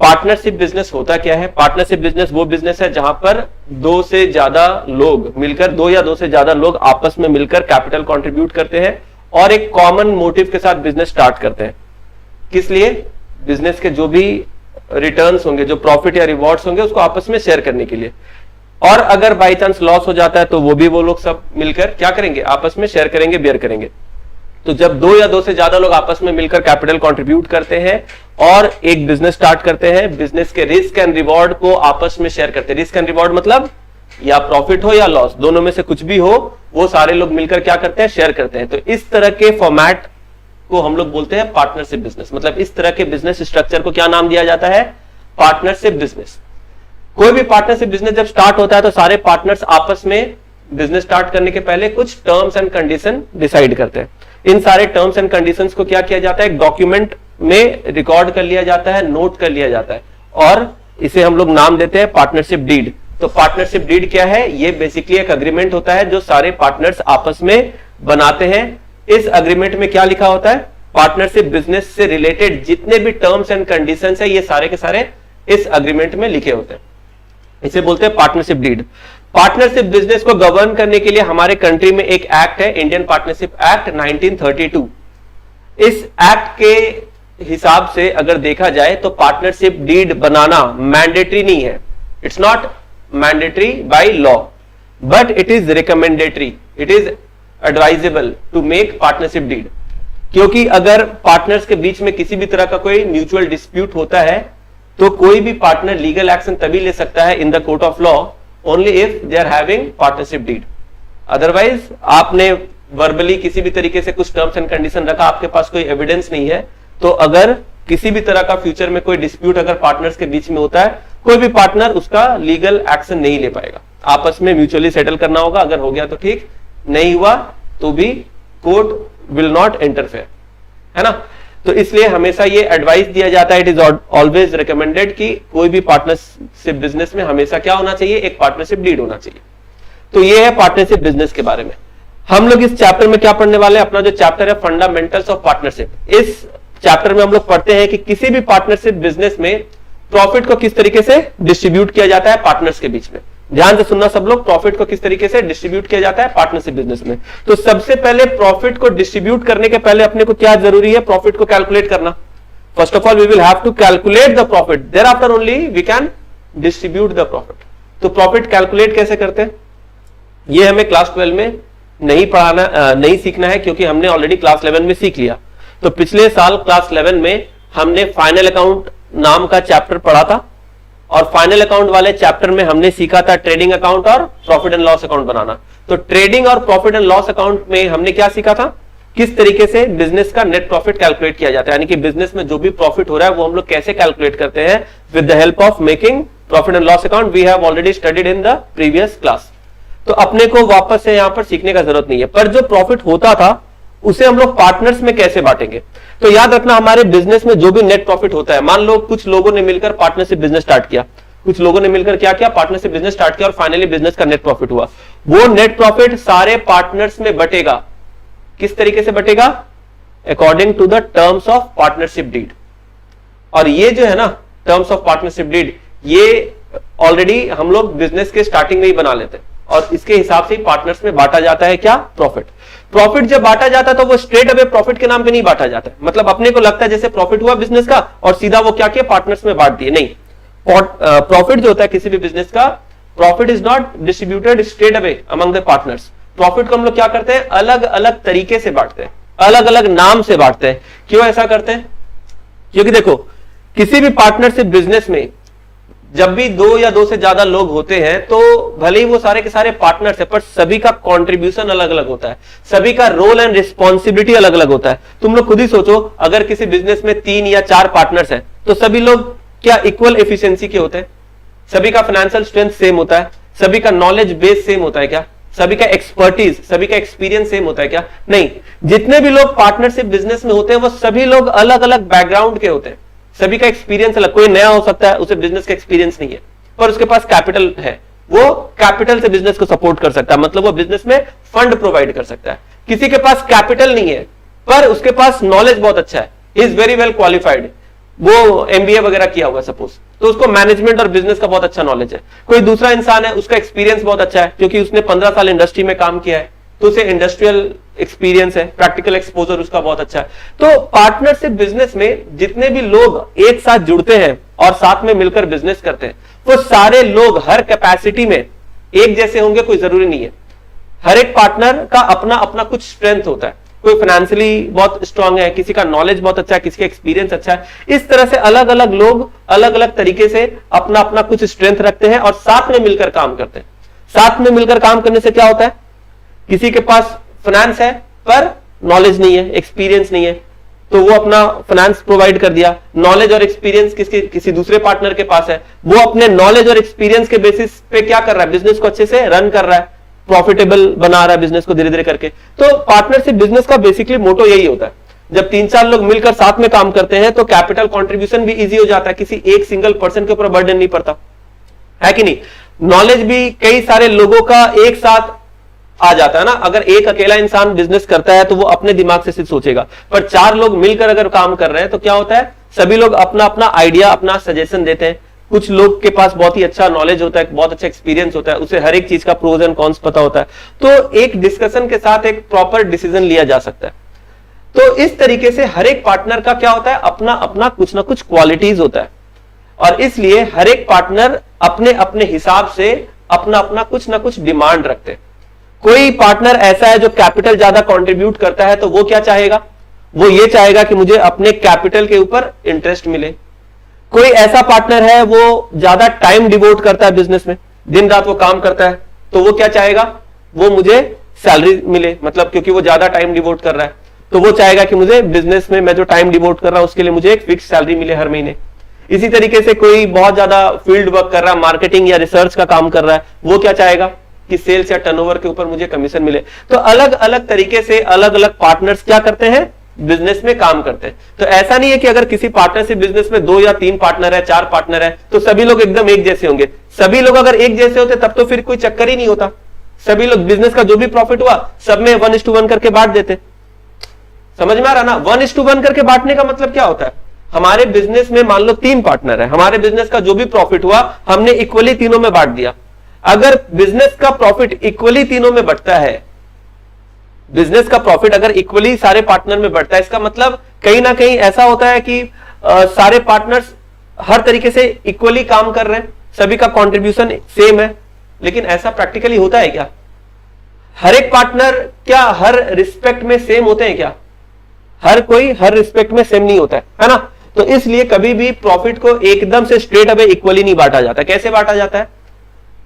Partnership business होता क्या है? पार्टनरशिप बिजनेस वो बिजनेस है जहां पर दो से ज्यादा लोग मिलकर, दो या दो से ज्यादा लोग आपस में मिलकर कैपिटल कंट्रीब्यूट करते हैं और एक कॉमन मोटिव के साथ बिजनेस स्टार्ट करते हैं। किस लिए? बिजनेस के जो भी रिटर्न्स होंगे, जो प्रॉफिट या रिवॉर्ड्स होंगे, उसको आपस में शेयर करने के लिए। और अगर बाई चांस लॉस हो जाता है तो वो लोग सब मिलकर क्या करेंगे? आपस में शेयर करेंगे, बेयर करेंगे। तो जब दो या दो से ज्यादा लोग आपस में मिलकर कैपिटल कंट्रीब्यूट करते हैं और एक बिजनेस स्टार्ट करते हैं, बिजनेस के रिस्क एंड रिवॉर्ड को आपस में शेयर करते हैं। रिस्क एंड रिवॉर्ड मतलब या प्रॉफिट हो या लॉस, दोनों में से कुछ भी हो, वो सारे लोग मिलकर क्या करते हैं? शेयर करते हैं। तो इस तरह के फॉर्मेट को हम लोग बोलते हैं पार्टनरशिप बिजनेस। मतलब इस तरह के बिजनेस स्ट्रक्चर को क्या नाम दिया जाता है? Partnership business. कोई भी पार्टनरशिप बिजनेस जब स्टार्ट होता है तो सारे पार्टनर्स आपस में बिजनेस स्टार्ट करने के पहले कुछ टर्म्स एंड कंडीशन डिसाइड करते हैं। इन सारे टर्म्स एंड कंडीशंस को क्या किया जाता है? एक डॉक्यूमेंट में रिकॉर्ड कर लिया जाता है, नोट कर लिया जाता है, और इसे हम लोग नाम देते हैं पार्टनरशिप डीड। तो पार्टनरशिप डीड क्या है? ये बेसिकली एक अग्रीमेंट होता है जो सारे पार्टनर्स आपस में बनाते हैं। इस अग्रीमेंट में क्या लिखा होता है? पार्टनरशिप बिजनेस से रिलेटेड जितने भी टर्म्स एंड कंडीशंस है, ये सारे के सारे इस अग्रीमेंट में लिखे होते हैं। इसे बोलते हैं पार्टनरशिप डीड। पार्टनरशिप बिजनेस को गवर्न करने के लिए हमारे कंट्री में एक एक्ट है, इंडियन पार्टनरशिप एक्ट 1932। इस एक्ट के हिसाब से अगर देखा जाए तो पार्टनरशिप डीड बनाना मैंडेटरी नहीं है। It's not mandatory by law, but it is recommendatory, it is advisable to make partnership deed. क्योंकि अगर पार्टनर्स के बीच में किसी भी तरह का कोई म्यूचुअल डिस्प्यूट होता है तो कोई भी पार्टनर लीगल एक्शन तभी ले सकता है in the court of law only if they are having partnership deed. Otherwise आपने वर्बली किसी भी तरीके से कुछ टर्म्स एंड कंडीशन रखा, आपके पास कोई एविडेंस नहीं है, तो अगर किसी भी तरह का फ्यूचर में कोई डिस्प्यूट अगर पार्टनर्स के बीच में होता है, कोई भी पार्टनर उसका लीगल एक्शन नहीं ले पाएगा। आपस में म्यूचुअली सेटल करना होगा, अगर हो गया तो ठीक, नहीं हुआ तो भी कोर्ट विल नॉट इंटरफेयर, है ना। तो इसलिए हमेशा ये एडवाइस दिया जाता है, इट इज ऑलवेज रिकमेंडेड कि कोई भी पार्टनरशिप बिजनेस में हमेशा क्या होना चाहिए? एक पार्टनरशिप डीड होना चाहिए। तो ये है पार्टनरशिप बिजनेस के बारे में। हम लोग इस चैप्टर में क्या पढ़ने वाले हैं? अपना जो चैप्टर है फंडामेंटल्स ऑफ पार्टनरशिप। इस चैप्टर में हम लोग पढ़ते हैं कि किसी भी पार्टनरशिप बिजनेस में प्रॉफिट को किस तरीके से डिस्ट्रीब्यूट किया जाता है पार्टनर्स के बीच में। ध्यान से सुनना सब लोग, प्रॉफिट को किस तरीके से डिस्ट्रीब्यूट किया जाता है पार्टनरशिप बिजनेस में। तो सबसे पहले प्रॉफिट को डिस्ट्रीब्यूट करने के पहले अपने को क्या जरूरी है? प्रॉफिट को कैलकुलेट करना। First of all we will have to calculate the profit, there after only we can distribute the profit. तो प्रॉफिट कैलकुलेट कैसे करते हैं ये हमें क्लास 12 में नहीं पढ़ाना, नहीं सीखना है, क्योंकि हमने ऑलरेडी क्लास 11 में सीख लिया। तो पिछले साल क्लास 11 में हमने फाइनल अकाउंट नाम का चैप्टर पढ़ा था, और फाइनल अकाउंट वाले चैप्टर में हमने सीखा था ट्रेडिंग अकाउंट और प्रॉफिट एंड लॉस अकाउंट बनाना। तो ट्रेडिंग और प्रॉफिट एंड लॉस अकाउंट में हमने क्या सीखा था? किस तरीके से बिजनेस का नेट प्रॉफिट कैलकुलेट किया जाता है, यानी कि बिजनेस में जो भी प्रॉफिट हो रहा है वो हम लोग कैसे कैलकुलेट करते हैं with the help of making profit and loss account. We have already studied in the previous class. तो अपने को वापस से यहां पर सीखने का जरूरत नहीं है। पर जो प्रॉफिट होता था उसे हम लोग पार्टनर्स में कैसे बांटेंगे? तो याद रखना, हमारे बिजनेस में जो भी नेट प्रॉफिट होता है, मान लो कुछ लोगों ने मिलकर पार्टनरशिप बिजनेस स्टार्ट किया, कुछ लोगों ने मिलकर क्या किया? पार्टनरशिप बिजनेस स्टार्ट किया, और फाइनली बिजनेस का नेट प्रॉफिट हुआ। वो नेट प्रॉफिट सारे पार्टनर्स में बटेगा। किस तरीके से बटेगा? According to the terms of partnership deed. और ये जो है ना टर्म्स ऑफ पार्टनरशिप डीड, ये ऑलरेडी हम लोग बिजनेस के स्टार्टिंग में ही बना लेते हैं, और इसके हिसाब से पार्टनर्स में बांटा जाता है क्या? प्रॉफिट। प्रॉफिट जब बांटा जाता है तो वो स्ट्रेट अवे प्रॉफिट के नाम पे नहीं बांटा जाता है। मतलब अपने को लगता है जैसे प्रॉफिट हुआ बिजनेस का और सीधा वो क्या किया? पार्टनर्स में बांट दिए। नहीं, प्रॉफिट जो होता है किसी भी बिजनेस का, profit is not distributed straight away among the partners. Profit को हम लोग क्या करते हैं? अलग अलग तरीके से बांटते हैं, अलग अलग नाम से बांटते हैं। क्यों ऐसा करते हैं? क्योंकि देखो, किसी भी पार्टनरशिप बिजनेस में जब भी दो या दो से ज्यादा लोग होते हैं तो भले ही वो सारे के सारे पार्टनर्स है, पर सभी का कंट्रीब्यूशन अलग अलग होता है, सभी का रोल एंड रिस्पॉन्सिबिलिटी अलग अलग होता है। तुम लोग खुद ही सोचो, अगर किसी बिजनेस में 3 या 4 पार्टनर्स हैं तो सभी लोग क्या इक्वल एफिशिएंसी के होते हैं? सभी का फाइनेंशियल स्ट्रेंथ सेम होता है? सभी का नॉलेज बेस सेम होता है क्या? सभी का एक्सपर्टीज, सभी का एक्सपीरियंस सेम होता है क्या? नहीं। जितने भी लोग पार्टनरशिप बिजनेस में होते हैं वो सभी लोग अलग अलग बैकग्राउंड के होते हैं, सभी का एक्सपीरियंस अलग। कोई नया हो सकता है, उसे बिजनेस का एक्सपीरियंस नहीं है, पर उसके पास कैपिटल है, वो कैपिटल से बिजनेस को सपोर्ट कर सकता है, मतलब वो बिजनेस में फंड प्रोवाइड कर सकता है। किसी के पास कैपिटल नहीं है पर उसके पास नॉलेज बहुत अच्छा है, he is very well qualified, वो एमबीए वगैरह किया हुआ सपोज, तो उसको मैनेजमेंट और बिजनेस का बहुत अच्छा नॉलेज है। कोई दूसरा इंसान है, उसका एक्सपीरियंस बहुत अच्छा है क्योंकि उसने 15 साल इंडस्ट्री में काम किया है, तो उसे इंडस्ट्रियल एक्सपीरियंस है, प्रैक्टिकल एक्सपोजर उसका बहुत अच्छा है। तो पार्टनरशिप बिजनेस में जितने भी लोग एक साथ जुड़ते हैं और साथ में मिलकर बिजनेस करते हैं, वो सारे लोग हर कैपेसिटी में एक जैसे होंगे कोई जरूरी नहीं है। हर एक पार्टनर का अपना अपना कुछ स्ट्रेंथ होता है, कोई फाइनेंशियली बहुत स्ट्रांग है, किसी का नॉलेज बहुत अच्छा है, किसी का एक्सपीरियंस अच्छा है। इस तरह से अलग अलग लोग अलग अलग तरीके से अपना अपना कुछ स्ट्रेंथ रखते हैं और साथ में मिलकर काम करते हैं। साथ में मिलकर काम करने से क्या होता है, किसी के पास फाइनेंस है पर नॉलेज नहीं है, एक्सपीरियंस नहीं है, तो वो अपना फाइनेंस प्रोवाइड कर दिया। नॉलेज और एक्सपीरियंस किसी दूसरे पार्टनर के पास है, वो अपने नॉलेज और एक्सपीरियंस के बेसिस पे क्या कर रहा है, बिजनेस को अच्छे से रन कर रहा है, प्रॉफिटेबल बना रहा है बिजनेस को धीरे धीरे करके। तो पार्टनरशिप बिजनेस का बेसिकली मोटो यही होता है। जब 3-4 लोग मिलकर साथ में काम करते हैं तो कैपिटल कंट्रीब्यूशन भी इजी हो जाता है, किसी एक सिंगल पर्सन के ऊपर बर्डन नहीं पड़ता, है कि नहीं। नॉलेज भी कई सारे लोगों का एक साथ आ जाता है ना। अगर एक अकेला इंसान बिजनेस करता है तो वो अपने दिमाग से सिर्फ सोचेगा, पर 4 लोग मिलकर अगर काम कर रहे हैं तो क्या होता है, सभी लोग अपना अपना आइडिया, अपना सजेशन देते हैं। कुछ लोग के पास बहुत ही अच्छा नॉलेज होता है, बहुत अच्छा एक्सपीरियंस होता है, उसे हर एक चीज का प्रोज एंड कॉन्स पता होता है, तो एक डिस्कशन के साथ एक प्रॉपर डिसीजन लिया जा सकता है। तो इस तरीके से हर एक पार्टनर का क्या होता है, अपना अपना कुछ ना कुछ क्वालिटीज होता है, और इसलिए हर एक पार्टनर अपने अपने हिसाब से अपना अपना कुछ ना कुछ डिमांड रखते हैं। कोई पार्टनर ऐसा है जो कैपिटल ज्यादा कंट्रीब्यूट करता है, तो वो क्या चाहेगा, वो ये चाहेगा कि मुझे अपने कैपिटल के ऊपर इंटरेस्ट मिले। कोई ऐसा पार्टनर है वो ज्यादा टाइम डिवोट करता है बिजनेस में, दिन रात वो काम करता है, तो वो क्या चाहेगा, वो मुझे सैलरी मिले, मतलब क्योंकि वो ज्यादा टाइम डिवोट कर रहा है तो वो चाहेगा कि मुझे बिजनेस में मैं जो टाइम डिवोट कर रहा हूं उसके लिए मुझे एक फिक्स सैलरी मिले हर महीने। इसी तरीके से कोई बहुत ज्यादा फील्ड वर्क कर रहा है, मार्केटिंग या रिसर्च का काम कर रहा है, वो क्या चाहेगा कि सेल्स या टर्नओवर के ऊपर मुझे कमीशन मिले। तो अलग अलग तरीके से अलग अलग पार्टनर्स क्या करते हैं, बिजनेस में काम करते हैं। तो ऐसा नहीं है कि अगर किसी पार्टनरशिप बिजनेस में 2 या 3 पार्टनर है, 4 पार्टनर है, तो सभी लोग एकदम एक जैसे होंगे। सभी लोग अगर एक जैसे होते तब तो फिर कोई चक्कर ही नहीं होता, सभी लोग बिजनेस का जो भी प्रॉफिट हुआ सब में 1:1 करके बांट देते। समझ में आ रहा ना, 1:1 करके बांटने का मतलब क्या होता है, हमारे बिजनेस में मान लो 3 पार्टनर है, हमारे बिजनेस का जो भी प्रॉफिट हुआ हमने इक्वली तीनों में बांट दिया। अगर बिजनेस का प्रॉफिट इक्वली तीनों में बढ़ता है, बिजनेस का प्रॉफिट अगर इक्वली सारे पार्टनर में बढ़ता है, इसका मतलब कहीं ना कहीं ऐसा होता है कि सारे पार्टनर्स हर तरीके से इक्वली काम कर रहे हैं, सभी का कंट्रीब्यूशन सेम है। लेकिन ऐसा प्रैक्टिकली होता है क्या, हर एक पार्टनर क्या हर रिस्पेक्ट में सेम होते हैं क्या, हर कोई हर रिस्पेक्ट में सेम नहीं होता है ना। तो इसलिए कभी भी प्रॉफिट को एकदम से स्ट्रेट अवे इक्वली नहीं बांटा जाता। कैसे बांटा जाता है,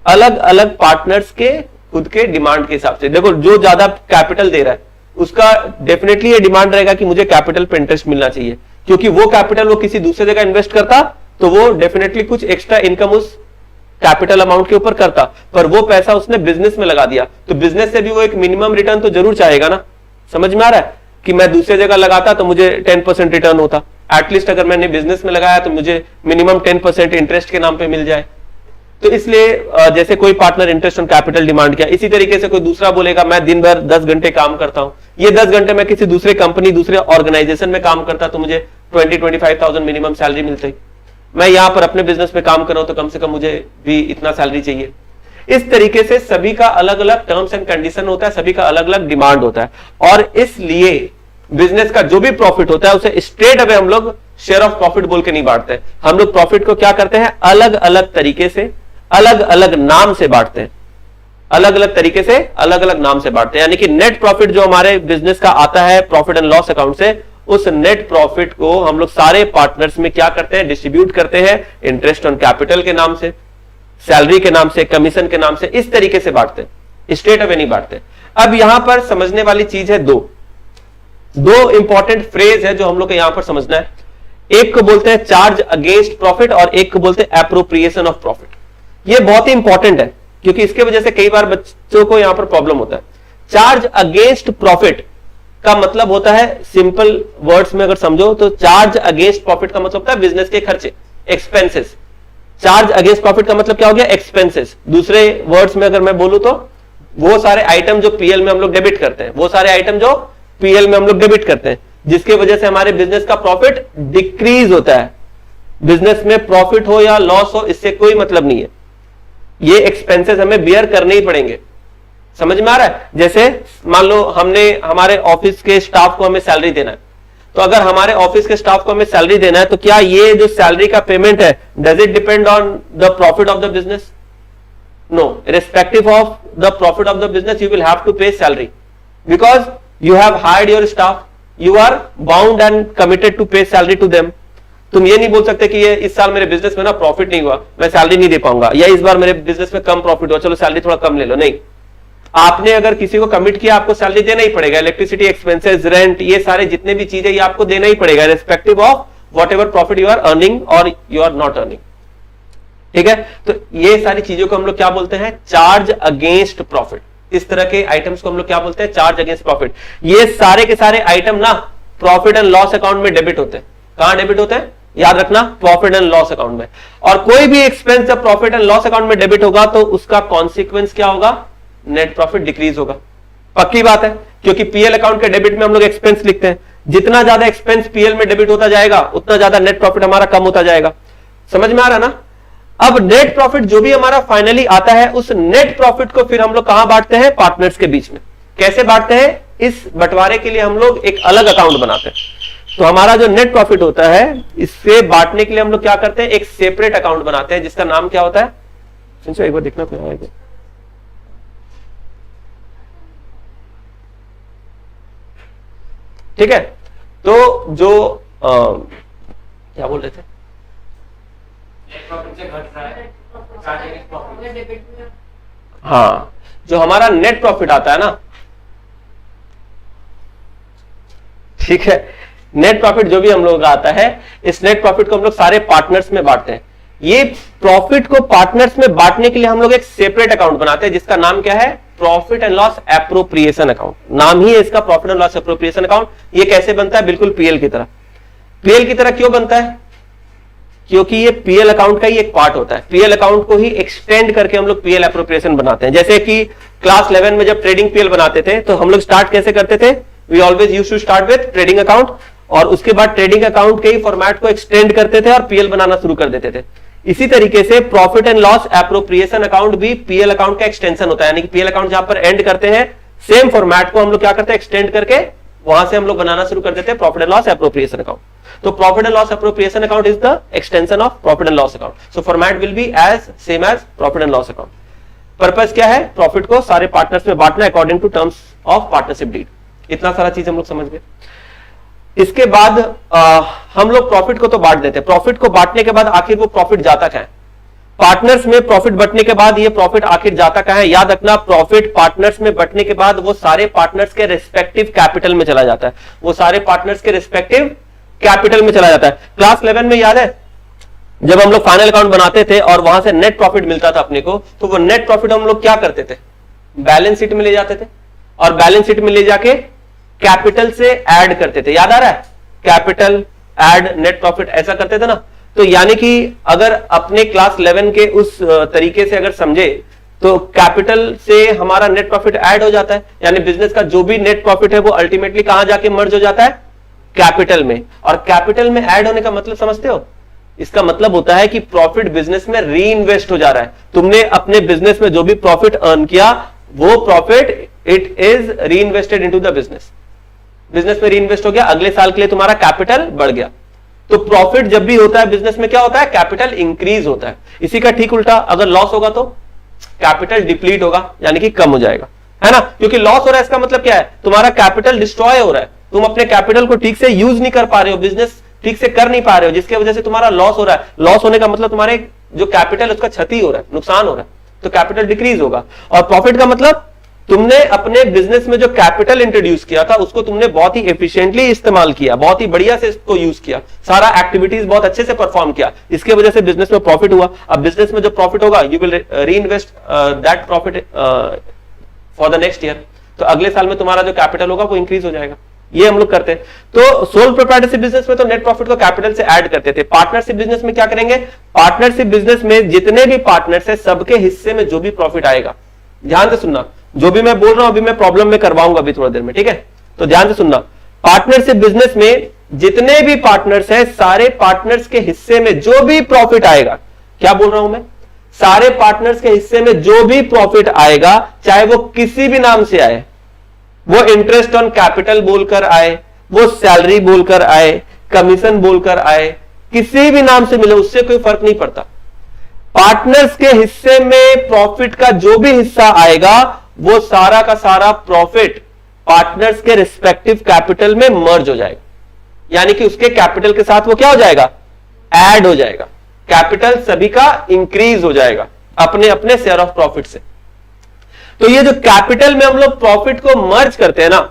अलग अलग पार्टनर्स के खुद के डिमांड के हिसाब से। देखो जो ज्यादा कैपिटल दे रहा है उसका डेफिनेटली ये डिमांड रहेगा कि मुझे कैपिटल पे इंटरेस्ट मिलना चाहिए, क्योंकि वो कैपिटल वो किसी दूसरे जगह इन्वेस्ट करता तो वो डेफिनेटली कुछ एक्स्ट्रा इनकम उस कैपिटल अमाउंट के ऊपर करता, पर वो पैसा उसने बिजनेस में लगा दिया तो बिजनेस से भी वो एक मिनिमम रिटर्न तो जरूर चाहेगा ना। समझ में आ रहा है कि मैं दूसरी जगह लगाता तो मुझे 10% रिटर्न होता, एटलीस्ट अगर मैंने बिजनेस में लगाया तो मुझे मिनिमम 10% इंटरेस्ट के नाम पे मिल जाए। तो इसलिए जैसे कोई partner interest on capital demand किया, इसी तरीके से कोई दूसरा बोलेगा मैं दिन भर 10 घंटे काम करता हूं, ये 10 घंटे मैं किसी दूसरे कंपनी दूसरे ऑर्गेनाइजेशन में काम करता तो मुझे 20-25,000 मिनिमम सैलरी मिलती। मैं यहां पर अपने बिजनेस में काम कर रहा हूं तो कम से कम मुझे भी इतना सैलरी चाहिए। इस तरीके से सभी का अलग अलग टर्म्स एंड कंडीशन होता है, सभी का अलग अलग डिमांड होता है, और इसलिए बिजनेस का जो भी प्रॉफिट होता है उसे स्ट्रेट अवे हम लोग शेयर ऑफ प्रॉफिट बोल के नहीं बांटते। हम लोग प्रॉफिट को क्या करते हैं, अलग अलग तरीके से अलग अलग नाम से बांटते हैं, अलग अलग तरीके से अलग अलग नाम से बांटते हैं। यानी कि नेट प्रॉफिट जो हमारे बिजनेस का आता है प्रॉफिट एंड लॉस अकाउंट से, उस नेट प्रॉफिट को हम लोग सारे पार्टनर्स में क्या करते हैं, डिस्ट्रीब्यूट करते हैं। इंटरेस्ट ऑन कैपिटल के नाम से, सैलरी के नाम से, कमीशन के नाम से, इस तरीके से बांटते हैं, स्ट्रेट अवे नहीं बांटते। अब यहां पर समझने वाली चीज है दो इंपॉर्टेंट फ्रेज है जो हम लोग को यहां पर समझना है। एक को बोलते हैं चार्ज अगेंस्ट प्रॉफिट और एक को बोलते हैं एप्रोप्रिएशन ऑफ प्रॉफिट। ये बहुत ही इंपॉर्टेंट है क्योंकि इसके वजह से कई बार बच्चों को यहां पर प्रॉब्लम होता है। चार्ज अगेंस्ट प्रॉफिट का मतलब होता है, सिंपल वर्ड्स में अगर समझो तो चार्ज अगेंस्ट प्रॉफिट का मतलब होता है बिजनेस के खर्चे, एक्सपेंसेस। चार्ज अगेंस्ट प्रॉफिट का मतलब क्या हो गया? एक्सपेंसेस। दूसरे वर्ड्स में अगर मैं बोलूं तो वो सारे आइटम जो पीएल में हम लोग डेबिट करते हैं, वो सारे आइटम जो पीएल में हम लोग डेबिट करते हैं, जिसके वजह से हमारे बिजनेस का प्रॉफिट डिक्रीज होता है। बिजनेस में प्रॉफिट हो या लॉस हो, इससे कोई मतलब नहीं है, ये एक्सपेंसेस हमें बियर करने ही पड़ेंगे। समझ में आ रहा है? जैसे मान लो हमने हमारे ऑफिस के स्टाफ को हमें सैलरी देना है, तो अगर हमारे ऑफिस के स्टाफ को हमें सैलरी देना है, तो क्या ये जो सैलरी का पेमेंट है, does it depend on the profit of the business? No, irrespective of the profit of the business, you will have to pay salary because you have hired your staff. You are bound and committed to pay salary to them. तुम ये नहीं बोल सकते कि ये इस साल मेरे बिजनेस में ना प्रॉफिट नहीं हुआ, मैं सैलरी नहीं दे पाऊंगा, या इस बार मेरे बिजनेस में कम प्रॉफिट हुआ, चलो सैलरी थोड़ा कम ले लो। नहीं, आपने अगर किसी को कमिट किया, आपको सैलरी देना ही पड़ेगा। इलेक्ट्रिसिटी एक्सपेंसेस, रेंट, ये सारे जितने भी चीजें ये आपको देना ही पड़ेगा, respective of whatever profit you are earning और यू आर नॉट अर्निंग। ठीक है, तो ये सारी चीजों को हम लोग क्या बोलते हैं? Charge against profit. इस तरह के आइटम्स को हम लोग क्या बोलते हैं? Charge against profit. ये सारे के सारे आइटम ना प्रॉफिट एंड लॉस अकाउंट में डेबिट होते हैं। कहां डेबिट होते हैं? याद रखना, प्रॉफिट एंड लॉस अकाउंट में। और कोई भी एक्सपेंस जब प्रॉफिट एंड लॉस अकाउंट में डेबिट होगा तो उसका कॉन्सिक्वेंस क्या होगा? नेट प्रॉफिट डिक्रीज होगा। पक्की बात है, क्योंकि पीएल अकाउंट के डेबिट में हम लोग एक्सपेंस लिखते हैं। जितना ज्यादा एक्सपेंस पीएल में डेबिट होता जाएगा, उतना ज्यादा नेट प्रॉफिट हमारा कम होता जाएगा। समझ में आ रहा ना? अब नेट प्रॉफिट जो भी हमारा फाइनली आता है, उस नेट प्रॉफिट को फिर हम लोग कहां बांटते हैं? पार्टनर्स के बीच में। कैसे बांटते हैं? इस बंटवारे के लिए हम लोग एक अलग अकाउंट बनाते हैं। तो हमारा जो नेट प्रॉफिट होता है, इससे बांटने के लिए हम लोग क्या करते हैं? एक सेपरेट अकाउंट बनाते हैं, जिसका नाम क्या होता है? एक बार देखना क्या आएगा। ठीक है, तो जो क्या बोल रहे थे? हाँ, जो हमारा नेट प्रॉफिट आता है ना, ठीक है, नेट प्रॉफिट जो भी हम लोग का आता है, इस नेट प्रॉफिट को हम लोग सारे पार्टनर्स में बांटते हैं। ये प्रॉफिट को पार्टनर्स में बांटने के लिए हम लोग एक सेपरेट अकाउंट बनाते हैं, जिसका नाम क्या है? Profit and loss appropriation account. नाम ही है इसका, profit and loss appropriation account. ये कैसे बनता है? बिल्कुल पीएल की तरह। पीएल की तरह क्यों बनता है? क्योंकि ये पीएल अकाउंट का ही एक पार्ट होता है। पीएल अकाउंट को ही एक्सटेंड करके हम लोग पीएल एप्रोप्रिएशन बनाते हैं। जैसे कि क्लास 11 में जब ट्रेडिंग पीएल बनाते थे, तो हम लोग स्टार्ट कैसे करते थे? We always used to start with trading account, और उसके बाद ट्रेडिंग अकाउंट के ही फॉर्मेट को एक्सटेंड करते थे और पीएल बनाना शुरू कर देते थे। इसी तरीके से profit and loss appropriation account भी पीएल अकाउंट का एक्सटेंशन होता है। यानी कि पीएल अकाउंट जहां पर एंड करते हैं, सेम फॉर्मेट को हम लोग क्या करते हैं? एक्सटेंड करके वहां से हम लोग बनाना शुरू कर देते हैं profit and loss appropriation account. तो profit and loss appropriation account is the extension of profit and loss account. So format will be as same as profit and loss account. Purpose क्या है? प्रॉफिट को सारे partners में बांटना according to terms of partnership deed. इतना सारा चीज हम लोग समझ गए। इसके बाद हम लोग प्रॉफिट को तो बांट देते हैं। प्रॉफिट को बांटने के बाद आखिर वो प्रॉफिट जाता क्या है? पार्टनर्स में प्रॉफिट बंटने के बाद ये प्रॉफिट आखिर जाता कहां है? याद रखना, प्रॉफिट पार्टनर्स में बंटने के बाद वो सारे पार्टनर्स के रिस्पेक्टिव कैपिटल में चला जाता है। वो सारे पार्टनर्स के रिस्पेक्टिव कैपिटल में चला जाता है। क्लास 11 में याद है, जब हम लोग फाइनल अकाउंट बनाते थे और वहां से नेट प्रॉफिट मिलता था अपने को, तो वो नेट प्रॉफिट हम लोग क्या करते थे? बैलेंस शीट में ले जाते थे, और बैलेंस शीट में ले जाके कैपिटल से ऐड करते थे। याद आ रहा है? कैपिटल ऐड नेट प्रॉफिट, ऐसा करते थे ना। तो यानी कि अगर अपने क्लास 11 के उस तरीके से अगर समझे, तो कैपिटल से हमारा नेट प्रॉफिट ऐड हो जाता है। यानी बिजनेस का जो भी नेट प्रॉफिट है वो अल्टीमेटली कहां जाके मर्ज हो जाता है? कैपिटल में। और कैपिटल में ऐड होने का मतलब समझते हो? इसका मतलब होता है कि प्रॉफिट बिजनेस में री इन्वेस्ट हो जा रहा है। तुमने अपने बिजनेस में जो भी प्रॉफिट अर्न किया, वो प्रॉफिट इट इज री invested into the business. Business में री इन्वेस्ट हो गया, अगले साल के लिए तुम्हारा कैपिटल बढ़ गया। तो प्रॉफिट जब भी होता है बिजनेस में, क्या होता है? कैपिटल इंक्रीज होता है। इसी का ठीक उल्टा, अगर लॉस होगा तो कैपिटल डिप्लीट होगा, यानी कि कम हो जाएगा, है ना? क्योंकि लॉस हो रहा है, इसका मतलब क्या है? तुम्हारा कैपिटल डिस्ट्रॉय हो रहा है। तुम अपने कैपिटल को ठीक से यूज नहीं कर पा रहे हो, बिजनेस ठीक से कर नहीं पा रहे हो, जिसकी वजह से तुम्हारा लॉस हो रहा है। लॉस होने का मतलब तुम्हारे जो कैपिटल है उसका क्षति हो रहा है, नुकसान हो रहा है, तो कैपिटल डिक्रीज होगा। और प्रॉफिट का मतलब तुमने अपने बिजनेस में जो कैपिटल इंट्रोड्यूस किया था, उसको तुमने बहुत ही एफिशिएंटली इस्तेमाल किया, बहुत ही बढ़िया से इसको यूज किया, सारा एक्टिविटीज बहुत अच्छे से परफॉर्म किया, इसके वजह से बिजनेस में प्रॉफिट हुआ। अब बिजनेस में जो प्रॉफिट होगा, यू विल री invest that profit for the next year. तो अगले साल में तुम्हारा जो कैपिटल होगा वो इंक्रीज हो जाएगा। ये हम लोग करते हैं। तो सोल प्रोप्राइटरशिप बिजनेस में तो नेट प्रॉफिट को कैपिटल से ऐड करते थे। पार्टनरशिप बिजनेस में क्या करेंगे, पार्टनरशिप बिजनेस में जितने भी पार्टनर्स हैं सबके हिस्से में जो भी प्रॉफिट आएगा, ध्यान से सुनना, जो भी मैं बोल रहा हूं अभी मैं प्रॉब्लम में करवाऊंगा अभी थोड़ा देर में, ठीक है, तो ध्यान से सुनना। पार्टनरशिप बिजनेस में जितने भी पार्टनर्स हैं सारे पार्टनर्स के हिस्से में जो भी प्रॉफिट आएगा, क्या बोल रहा हूं मैं, सारे पार्टनर्स के हिस्से में जो भी प्रॉफिट आएगा, चाहे वो किसी भी नाम से आए, वो इंटरेस्ट ऑन कैपिटल बोलकर आए, वो सैलरी बोलकर आए, कमीशन बोलकर आए, किसी भी नाम से मिले, उससे कोई फर्क नहीं पड़ता। पार्टनर्स के हिस्से में प्रॉफिट का जो भी हिस्सा आएगा वो सारा का सारा प्रॉफिट पार्टनर्स के रिस्पेक्टिव कैपिटल में मर्ज हो जाएगा, यानी कि उसके कैपिटल के साथ वो क्या हो जाएगा, ऐड हो जाएगा। कैपिटल सभी का इंक्रीज हो जाएगा अपने अपने शेयर ऑफ प्रॉफिट से। तो ये जो कैपिटल में हम लोग प्रॉफिट को मर्ज करते हैं ना,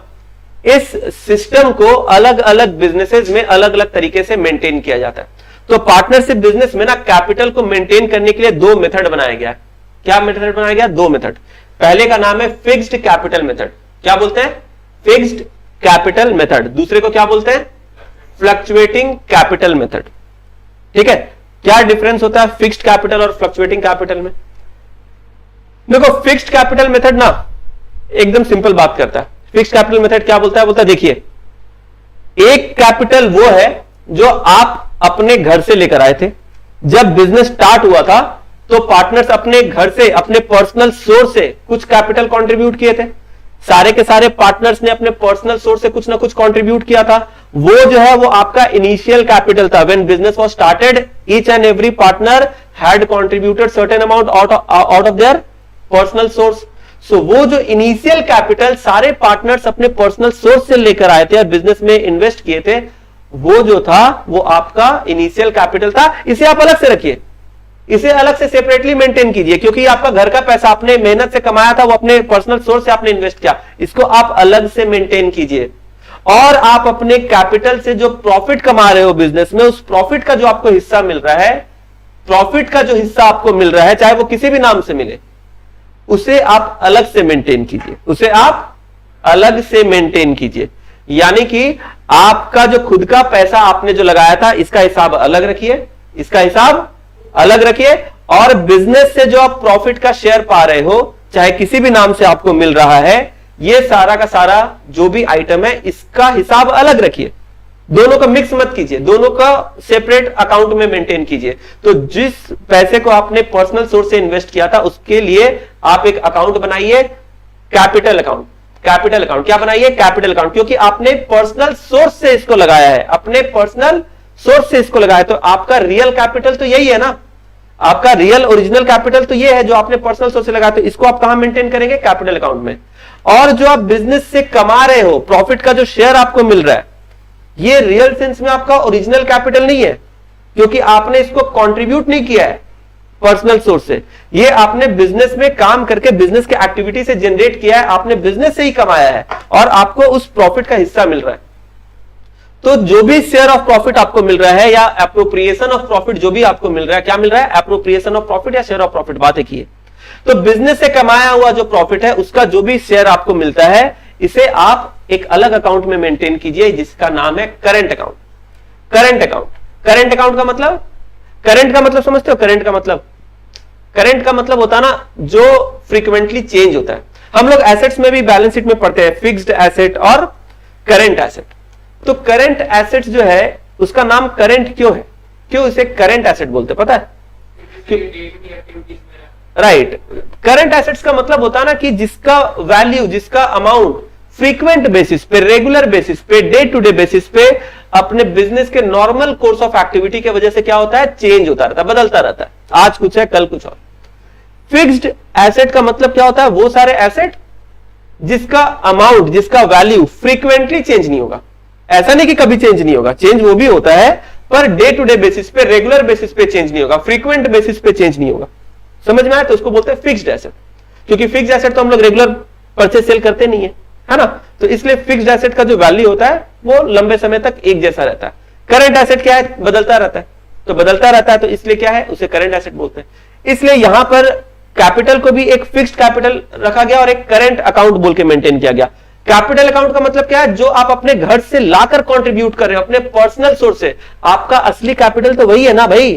इस सिस्टम को अलग अलग बिजनेसेस में अलग अलग तरीके से मेंटेन किया जाता है। तो पार्टनरशिप बिजनेस में ना कैपिटल को मेंटेन करने के लिए दो मेथड बनाया गया है। क्या मेथड बनाया गया, दो मेथड। पहले का नाम है फिक्स्ड कैपिटल मेथड, क्या बोलते हैं, फिक्स्ड कैपिटल मेथड। दूसरे को क्या बोलते हैं, फ्लक्चुएटिंग कैपिटल मेथड। ठीक है, क्या डिफरेंस होता है फिक्स्ड कैपिटल और फ्लक्चुएटिंग कैपिटल में। देखो फिक्स्ड कैपिटल मेथड ना एकदम सिंपल बात करता है। फिक्स्ड कैपिटल मेथड क्या बोलता है, बोलता है देखिए, एक कैपिटल वो है जो आप अपने घर से लेकर आए थे। जब बिजनेस स्टार्ट हुआ था तो पार्टनर्स अपने घर से, अपने पर्सनल सोर्स से कुछ कैपिटल कंट्रीब्यूट किए थे। सारे के सारे पार्टनर्स ने अपने पर्सनल सोर्स से कुछ ना कुछ कंट्रीब्यूट किया था। वो जो है वो आपका इनिशियल कैपिटल था। When business was started each and every partner had contributed certain amount out of their personal source. So वो जो इनिशियल कैपिटल सारे पार्टनर्स अपने पर्सनल सोर्स से लेकर आए थे और बिजनेस में इन्वेस्ट किए थे, वो जो था वो आपका इनिशियल कैपिटल था। इसे आप अलग से रखिए, इसे अलग से सेपरेटली मेंटेन कीजिए, क्योंकि आपका घर का पैसा आपने मेहनत से कमाया था, वो अपने पर्सनल सोर्स से आपने इन्वेस्ट किया। इसको आप अलग से मेंटेन कीजिए। और आप अपने कैपिटल से जो प्रॉफिट कमा रहे हो बिजनेस में, उस प्रॉफिट का जो आपको हिस्सा मिल रहा है, प्रॉफिट का जो हिस्सा आपको मिल रहा है, चाहे वो किसी भी नाम से मिले, उसे आप अलग से मेंटेन कीजिए, उसे आप अलग से मेंटेन कीजिए। यानी कि आपका जो खुद का पैसा आपने जो लगाया था, इसका हिसाब अलग रखिए, इसका हिसाब अलग रखिए। और बिजनेस से जो आप प्रॉफिट का शेयर पा रहे हो, चाहे किसी भी नाम से आपको मिल रहा है, ये सारा का सारा जो भी आइटम है, इसका हिसाब अलग रखिए। दोनों का मिक्स मत कीजिए, दोनों का सेपरेट अकाउंट में मेंटेन कीजिए। तो जिस पैसे को आपने पर्सनल सोर्स से इन्वेस्ट किया था, उसके लिए आप एक अकाउंट बनाइए, कैपिटल अकाउंट। कैपिटल अकाउंट क्या बनाइए, कैपिटल अकाउंट, क्योंकि आपने पर्सनल सोर्स से इसको लगाया है, अपने पर्सनल सोर्स से इसको लगाया। तो आपका रियल कैपिटल तो यही है ना, आपका रियल ओरिजिनल कैपिटल तो ये है जो आपने पर्सनल सोर्स से लगाया। तो इसको आप कहां मेंटेन करेंगे, कैपिटल अकाउंट में। और जो आप बिजनेस से कमा रहे हो, प्रॉफिट का जो शेयर आपको मिल रहा है, ये रियल सेंस में आपका ओरिजिनल कैपिटल नहीं है, क्योंकि आपने इसको कंट्रीब्यूट नहीं किया है पर्सनल सोर्स से। ये आपने बिजनेस में काम करके, बिजनेस के एक्टिविटी से जनरेट किया है, आपने बिजनेस से ही कमाया है और आपको उस प्रॉफिट का हिस्सा मिल रहा है। तो जो भी शेयर ऑफ प्रॉफिट आपको मिल रहा है या एप्रोप्रिएशन ऑफ प्रॉफिट जो भी आपको मिल रहा है, क्या मिल रहा है, एप्रोप्रिएशन ऑफ प्रॉफिट या शेयर ऑफ प्रॉफिट, बात एक ही है। तो बिजनेस से कमाया हुआ जो प्रॉफिट है, उसका जो भी शेयर आपको मिलता है, इसे आप एक अलग अकाउंट में मेंटेन कीजिए, जिसका नाम है current account. Current account, current account का मतलब, करंट का मतलब समझते हो, करंट का मतलब, करंट का मतलब होता है ना जो फ्रीक्वेंटली चेंज होता है। हम लोग एसेट्स में भी बैलेंस शीट में पढ़ते हैं फिक्स्ड एसेट और करंट एसेट। तो करंट एसेट्स जो है उसका नाम करंट क्यों है, क्यों इसे करंट एसेट बोलते, पता है? राइट, करंट एसेट्स का मतलब होता है ना कि जिसका वैल्यू, जिसका अमाउंट फ्रीक्वेंट बेसिस पे, रेगुलर बेसिस पे, डे टू डे बेसिस पे अपने बिजनेस के नॉर्मल कोर्स ऑफ एक्टिविटी की वजह से क्या होता है, चेंज होता रहता है, बदलता रहता है। आज कुछ है, कल कुछ और। फिक्स्ड एसेट का मतलब क्या होता है, वो सारे एसेट जिसका अमाउंट, जिसका वैल्यू फ्रीक्वेंटली चेंज नहीं होगा। ऐसा नहीं कि कभी चेंज नहीं होगा, चेंज वो भी होता है, पर डे टू डे बेसिस पे, रेगुलर बेसिस पे चेंज नहीं होगा, फ्रीक्वेंट बेसिस पे चेंज नहीं होगा। समझ में आया? तो उसको बोलते हैं फिक्स्ड एसेट, क्योंकि फिक्स्ड एसेट तो हम लोग रेगुलर परचेज सेल करते नहीं है ना। तो इसलिए फिक्स्ड एसेट का जो वैल्यू होता है वो लंबे समय तक एक जैसा रहता है। करंट एसेट क्या है, बदलता रहता है, तो बदलता रहता है, तो इसलिए क्या है, उसे करंट एसेट बोलते हैं। इसलिए यहां पर कैपिटल को भी एक फिक्स्ड कैपिटल रखा गया और एक करंट अकाउंट बोल के मेंटेन किया गया। कैपिटल अकाउंट का मतलब क्या है? जो आप अपने घर से लाकर कंट्रीब्यूट कर रहे हो, अपने पर्सनल सोर्स से। आपका असली कैपिटल तो वही है ना भाई।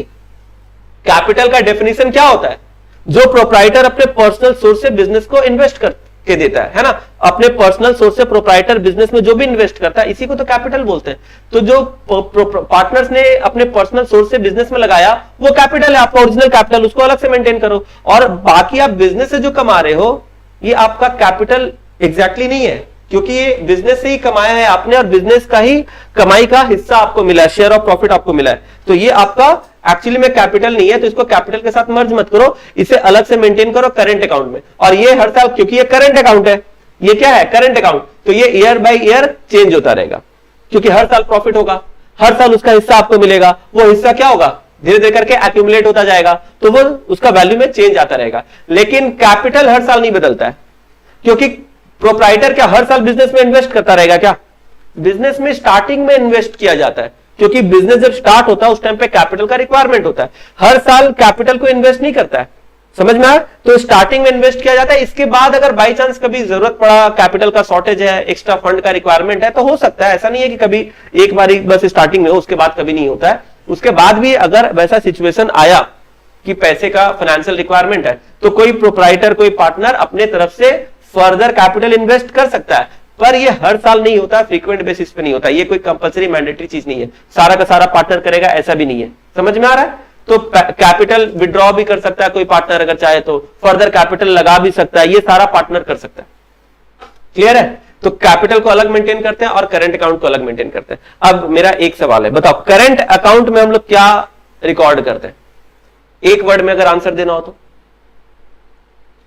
कैपिटल का डेफिनेशन क्या होता है? जो प्रोप्राइटर अपने पर्सनल सोर्स से बिजनेस को इन्वेस्ट करके देता है ना। अपने पर्सनल सोर्स से प्रोप्राइटर बिजनेस में जो भी इन्वेस्ट करता है, इसी को तो कैपिटल बोलते हैं। तो जो पार्टनर्स ने अपने पर्सनल सोर्स से बिजनेस में लगाया, वो कैपिटल है, आपका ओरिजिनल कैपिटल। उसको अलग से मेंटेन करो। और बाकी आप बिजनेस से जो कमा रहे हो, ये आपका कैपिटल एग्जैक्टली नहीं है, क्योंकि ये बिजनेस से ही कमाया है आपने, और बिजनेस का ही कमाई का हिस्सा आपको मिला है, शेयर ऑफ प्रॉफिट आपको मिला है। तो ये आपका एक्चुअली में कैपिटल नहीं है। तो इसको कैपिटल के साथ मर्ज मत करो, इसे अलग से मेंटेन करो करंट अकाउंट में। और ये हर साल, क्योंकि ये करंट अकाउंट है, ये क्या है? Current account. तो ये ईयर बाय ईयर चेंज होता रहेगा, क्योंकि हर साल प्रॉफिट होगा, हर साल उसका हिस्सा आपको मिलेगा। वो हिस्सा क्या होगा? धीरे धीरे करके एक्यूमुलेट होता जाएगा, तो वो उसका वैल्यू में चेंज आता रहेगा। लेकिन कैपिटल हर साल नहीं बदलता है, क्योंकि प्रोप्राइटर क्या हर साल बिजनेस में इन्वेस्ट करता रहेगा क्या? बिजनेस में स्टार्टिंग में इन्वेस्ट किया जाता है, क्योंकि बिजनेस जब स्टार्ट होता है उस टाइम पे कैपिटल का रिक्वायरमेंट होता है। हर साल कैपिटल को इन्वेस्ट नहीं करता है, समझ में आया? तो स्टार्टिंग में इन्वेस्ट किया जाता है। इसके बाद अगर बाई चांस कभी जरूरत पड़ा, कैपिटल का शॉर्टेज है, एक्स्ट्रा फंड का रिक्वायरमेंट है, तो हो सकता है। ऐसा नहीं है कि कभी एक बार बस स्टार्टिंग में हो, उसके बाद कभी नहीं होता है। उसके बाद भी अगर वैसा सिचुएशन आया कि पैसे का फाइनेंशियल रिक्वायरमेंट है, तो कोई प्रोप्राइटर, कोई पार्टनर अपने तरफ से फर्दर कैपिटल इन्वेस्ट कर सकता है। पर ये हर साल नहीं होता, फ्रीक्वेंट बेसिस पे नहीं होता। ये कोई कंपलसरी मैंडेटरी चीज नहीं है, सारा का सारा पार्टनर करेगा ऐसा भी नहीं है। समझ में आ रहा है? तो कैपिटल विड्रॉ भी कर सकता है कोई पार्टनर अगर चाहे तो, फर्दर कैपिटल लगा भी सकता है, ये सारा पार्टनर कर सकता है। क्लियर है? तो कैपिटल को अलग मेंटेन करते हैं और करंट अकाउंट को अलग मेंटेन करते हैं। अब मेरा एक सवाल है, बताओ करंट अकाउंट में हम लोग क्या रिकॉर्ड करते हैं? एक वर्ड में अगर आंसर देना हो तो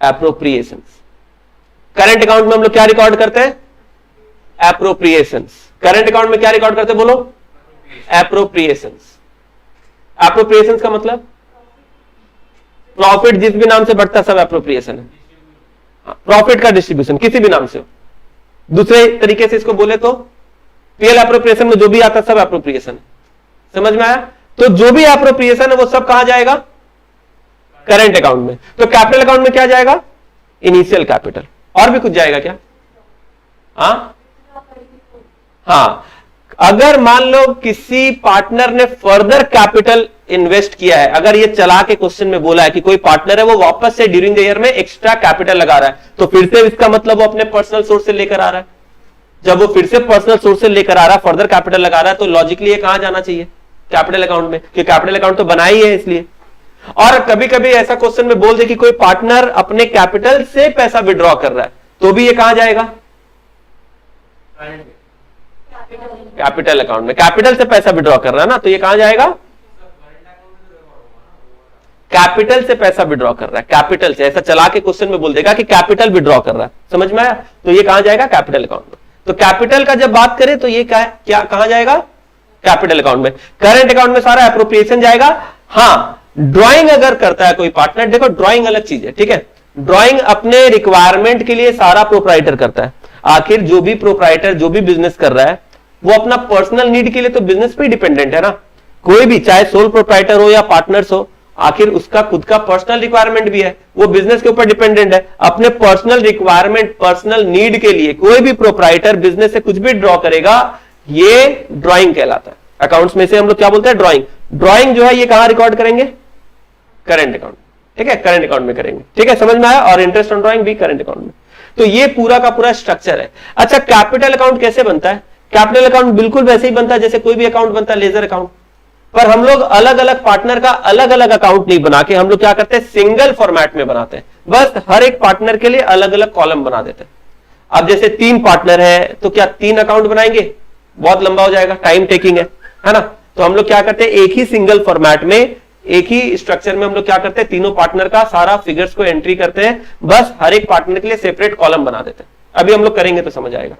एप्रोप्रिएशंस। करंट अकाउंट में हम लोग क्या रिकॉर्ड करते हैं? एप्रोप्रिएशंस। करंट अकाउंट में क्या रिकॉर्ड करते हैं? बोलो। एप्रोप्रिएशंस। एप्रोप्रिएशंस का मतलब प्रॉफिट जिस भी नाम से बढ़ता सब एप्रोप्रिएशन है। प्रॉफिट का डिस्ट्रीब्यूशन किसी भी नाम से हो। दूसरे तरीके से इसको बोले तो पीएल एप्रोप्रिएशन में जो भी आता सब एप्रोप्रिएशन है। समझ में आया? तो जो भी एप्रोप्रिएशन है वो सब कहां जाएगा? करंट अकाउंट में। तो कैपिटल अकाउंट में क्या जाएगा? Initial capital. और भी कुछ जाएगा क्या? हाँ, अगर मान लो किसी पार्टनर ने फर्दर कैपिटल इन्वेस्ट किया है, अगर ये चला के क्वेश्चन में बोला है कि कोई पार्टनर है वो वापस से ड्यूरिंग द ईयर में एक्स्ट्रा कैपिटल लगा रहा है, तो फिर से इसका मतलब वो अपने पर्सनल सोर्स से लेकर आ रहा है। जब वो फिर से पर्सनल सोर्स से लेकर आ रहा है, फर्दर कैपिटल लगा रहा है, तो लॉजिकली ये कहां जाना चाहिए? कैपिटल अकाउंट में, क्योंकि कैपिटल अकाउंट तो बना ही है इसलिए। और कभी कभी ऐसा क्वेश्चन में बोल दे कि कोई पार्टनर अपने कैपिटल से पैसा विड्रॉ कर रहा है, तो भी ये कहां जाएगा? कैपिटल अकाउंट में। कैपिटल से पैसा विड्रॉ कर रहा है ना, तो ये कहां जाएगा? कैपिटल से पैसा विड्रॉ कर रहा है, कैपिटल से। ऐसा चला के क्वेश्चन में बोल देगा कि कैपिटल विड्रॉ कर रहा है, समझ में आया? तो ये कहां जाएगा? कैपिटल अकाउंट में। तो कैपिटल का जब बात करें तो ये क्या कहां जाएगा? कैपिटल अकाउंट में। करंट अकाउंट में सारा एप्रोप्रिएशन जाएगा। हाँ, ड्राइंग अगर करता है कोई पार्टनर, देखो ड्राइंग अलग चीज है, ठीक है? ड्राइंग अपने रिक्वायरमेंट के लिए सारा प्रोप्राइटर करता है। आखिर जो भी प्रोप्राइटर जो भी बिजनेस कर रहा है वो अपना पर्सनल नीड के लिए तो बिजनेस पे डिपेंडेंट है ना। कोई भी, चाहे सोल प्रोप्राइटर हो या पार्टनर्स हो, आखिर उसका खुद का पर्सनल रिक्वायरमेंट भी है, वो बिजनेस के ऊपर डिपेंडेंट है। अपने पर्सनल रिक्वायरमेंट, पर्सनल नीड के लिए कोई भी प्रोप्राइटर बिजनेस से कुछ भी ड्रॉ करेगा, ये ड्रॉइंग कहलाता है। अकाउंट्स में से हम लोग क्या बोलते हैं? ड्रॉइंग। ड्रॉइंग जो है ये कहां रिकॉर्ड करेंगे? करंट अकाउंट, ठीक है? करंट अकाउंट में करेंगे, ठीक है? समझ में आया? और इंटरेस्ट ऑन ड्रॉइंग भी करंट अकाउंट में। तो ये पूरा का पूरा स्ट्रक्चर है। अच्छा, कैपिटल अकाउंट कैसे बनता है? कैपिटल अकाउंट बिल्कुल वैसे ही बनता है जैसे कोई भी अकाउंट बनता है, लेजर अकाउंट। पर हम लोग अलग अलग पार्टनर का अलग अलग अकाउंट नहीं बना के हम लोग क्या करते हैं? सिंगल फॉर्मेट में बनाते हैं। बस हर एक पार्टनर के लिए अलग अलग कॉलम बना देते हैं। अब जैसे 3 पार्टनर है तो क्या 3 अकाउंट बनाएंगे? बहुत लंबा हो जाएगा, टाइम टेकिंग है ना? तो हम लोग क्या करते हैं? एक ही सिंगल फॉर्मेट में, एक ही स्ट्रक्चर में हम लोग क्या करते हैं? तीनों पार्टनर का सारा फिगर्स को एंट्री करते हैं। बस हर एक पार्टनर के लिए सेपरेट कॉलम बना देते हैं। अभी हम लोग करेंगे तो समझ आएगा।